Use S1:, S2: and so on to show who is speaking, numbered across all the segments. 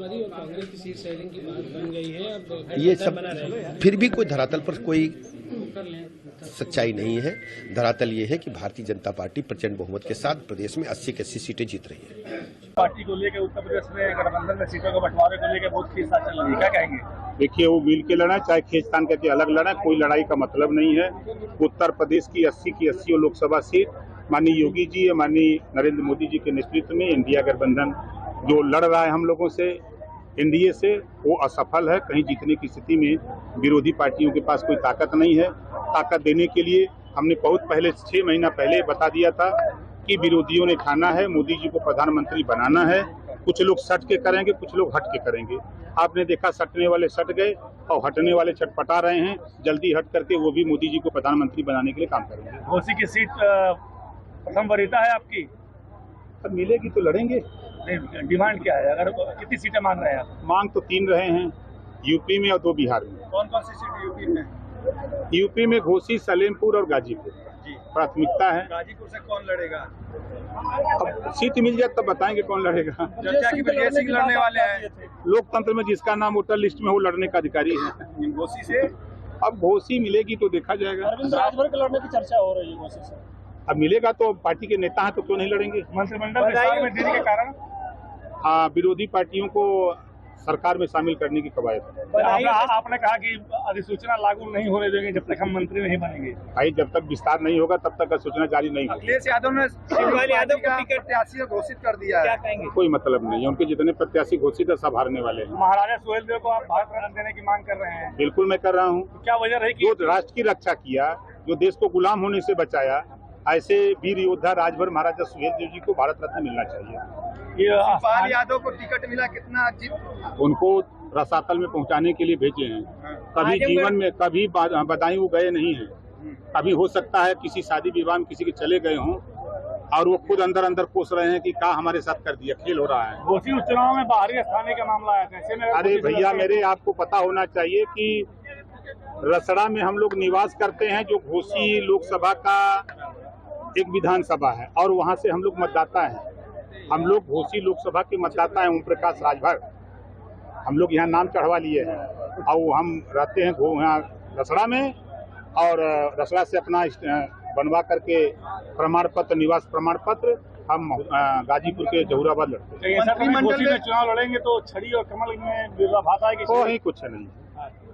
S1: समाजवादी और कांग्रेस की seat sharing की बात बन गई है। अब
S2: ये सब फिर भी कोई धरातल पर कोई सच्चाई नहीं है। धरातल ये है कि भारतीय जनता पार्टी प्रचंड बहुमत के साथ प्रदेश में 80 की 80 सीटें जीत रही है।
S3: पार्टी को लेकर उत्तर प्रदेश में गठबंधन में सीटों के बंटवारे को लेकर बहुत खींचतान चल रही है, क्या कहेंगे?
S4: देखिए, वो मिल के लड़ा चाहे खींचतान करके अलग लड़ा, कोई लड़ाई का मतलब नहीं है। उत्तर प्रदेश की 80 की 80 लोकसभा सीट माननीय योगी जी या माननीय नरेंद्र मोदी जी के नेतृत्व में इंडिया गठबंधन जो लड़ रहा है हम लोगों से, एनडीए से, वो असफल है। कहीं जीतने की स्थिति में विरोधी पार्टियों के पास कोई ताकत नहीं है। ताकत देने के लिए हमने बहुत पहले 6 महीना पहले बता दिया था कि विरोधियों ने ठाना है मोदी जी को प्रधानमंत्री बनाना है। कुछ लोग सट के करेंगे, कुछ लोग हट के करेंगे। आपने देखा सटने वाले सट गए और हटने वाले छटपटा रहे हैं। जल्दी हट करके वो भी मोदी जी को प्रधानमंत्री बनाने के लिए काम करेंगे।
S3: घोसी की सीट प्रथम वरीयता है आपकी?
S4: अब मिलेगी तो लड़ेंगे।
S3: डिमांड क्या है? अगर कितनी सीटें मांग रहे हैं आप?
S4: मांग तो 3 रहे हैं, यूपी में और 2 बिहार में।
S3: कौन कौन सी सीट यूपी में?
S4: यूपी में घोसी, सलेमपुर और गाजीपुर
S3: जी
S4: प्राथमिकता है।
S3: गाजीपुर से कौन लड़ेगा?
S4: अब सीट मिल जाए तब बताएंगे कौन लड़ेगा।
S3: चर्चा की वजह से लड़ने वाले हैं।
S4: लोकतंत्र में जिसका नाम वोटर लिस्ट में वो लड़ने का अधिकारी है।
S3: घोसी से
S4: अब घोसी मिलेगी तो देखा जाएगा।
S3: राजभर के लड़ने की चर्चा हो रही है घोसी से।
S4: अब मिलेगा तो पार्टी के नेता हैं तो क्यों नहीं लड़ेंगे।
S3: मंत्रिमंडल विस्तार में देरी के कारण
S4: हाँ, विरोधी पार्टियों को सरकार में शामिल करने की कवायद है।
S3: आपने कहा कि अधिसूचना लागू नहीं होने देंगे जब तक हम मंत्री नहीं बनेंगे।
S4: भाई, जब तक विस्तार नहीं होगा तब तक सूचना जारी नहीं होगी।
S3: अखिलेश यादव ने शिवपाल यादव को टिकट प्रत्याशी घोषित कर दिया है, क्या कहेंगे?
S4: कोई मतलब नहीं है, उनके जितने प्रत्याशी घोषित है सब हारने वाले हैं।
S3: महाराजा सुहेलदेव को आप भारत रत्न देने की मांग कर रहे हैं?
S4: बिल्कुल मैं कर रहा हूँ।
S3: क्या वजह रही कि
S4: जो राष्ट्र की रक्षा किया, जो देश को गुलाम होने से बचाया, ऐसे वीर योद्धा राजभर महाराजा सुहेलदेव जी को भारत रत्न मिलना चाहिए।
S3: शिवपाल यादव को टिकट मिला, कितना
S4: उनको रसातल में पहुंचाने के लिए भेजे हैं। कभी जीवन में कभी बदायूं गए नहीं हैं। कभी हो सकता है किसी शादी विवाह में किसी के चले गए हों और वो खुद अंदर अंदर कोस रहे हैं कि क्या हमारे साथ कर दिया, खेल हो रहा है।
S3: घोसी उपचुनाव में बाहरी स्थानीय का मामला आया था, ऐसे में
S4: अरे भैया मेरे, आपको पता होना चाहिए कि रसड़ा में हम लोग निवास करते हैं, जो घोसी लोकसभा का एक विधानसभा है और वहाँ से हम लोग मतदाता हैं। हम लोग घोसी लोकसभा के मतदाता हैं। ओम प्रकाश राजभर हम लोग यहाँ नाम चढ़वा लिए हैं और हम रहते हैं यहाँ रसड़ा में, और रसड़ा से अपना बनवा करके प्रमाण पत्र, निवास प्रमाण पत्र हम गाजीपुर के जहूराबाद लड़ते हैं।
S3: मंत्रिमंडल में चुनाव लड़ेंगे तो छड़ी और कमल में विरोधाभास आएगी?
S4: कहीं कुछ नहीं,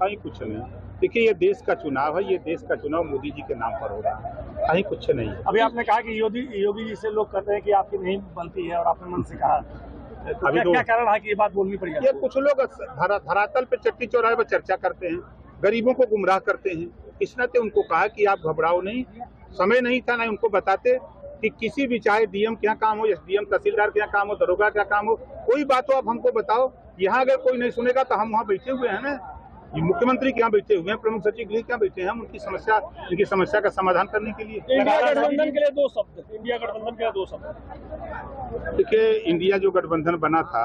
S4: कहीं कुछ नहीं। देखिए, ये देश का चुनाव है, ये देश का चुनाव मोदी जी के नाम पर हो रहा है, कहीं कुछ नहीं।
S3: अभी आपने कहा कि योगी जी से लोग कहते हैं कि आपकी नहीं बनती है और आपने मन से कहा, तो क्या कारण है कि ये बात बोलनी पड़ी?
S4: ये कुछ लोग धरातल पे चट्टी चौराहे पर चर्चा करते हैं, गरीबों को गुमराह करते हैं। इस नाते उनको कहा कि आप घबराओ नहीं। समय नहीं था, ना उनको बताते कि किसी भी, चाहे डीएम के यहाँ काम हो, एसडीएम तहसीलदार के यहाँ काम हो, दरोगा का काम हो, कोई बात हो आप हमको बताओ। यहाँ अगर कोई नहीं सुनेगा तो हम वहाँ बैठे हुए हैं ना, मुख्यमंत्री के यहाँ बैठे हुए हैं, प्रमुख सचिव गृह के यहाँ बैठे हैं हम उनकी समस्या का समाधान करने के लिए।
S3: इंडिया गठबंधन के लिए 2 शब्द, इंडिया गठबंधन के लिए 2 शब्द।
S4: देखिए, इंडिया जो गठबंधन बना था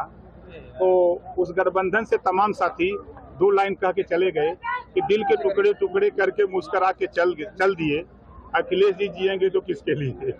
S4: तो उस गठबंधन से तमाम साथी 2 लाइन कह के चले गए कि दिल के टुकड़े टुकड़े करके मुस्करा के चल दिए। अखिलेश जी जिएंगे तो किसके लिए?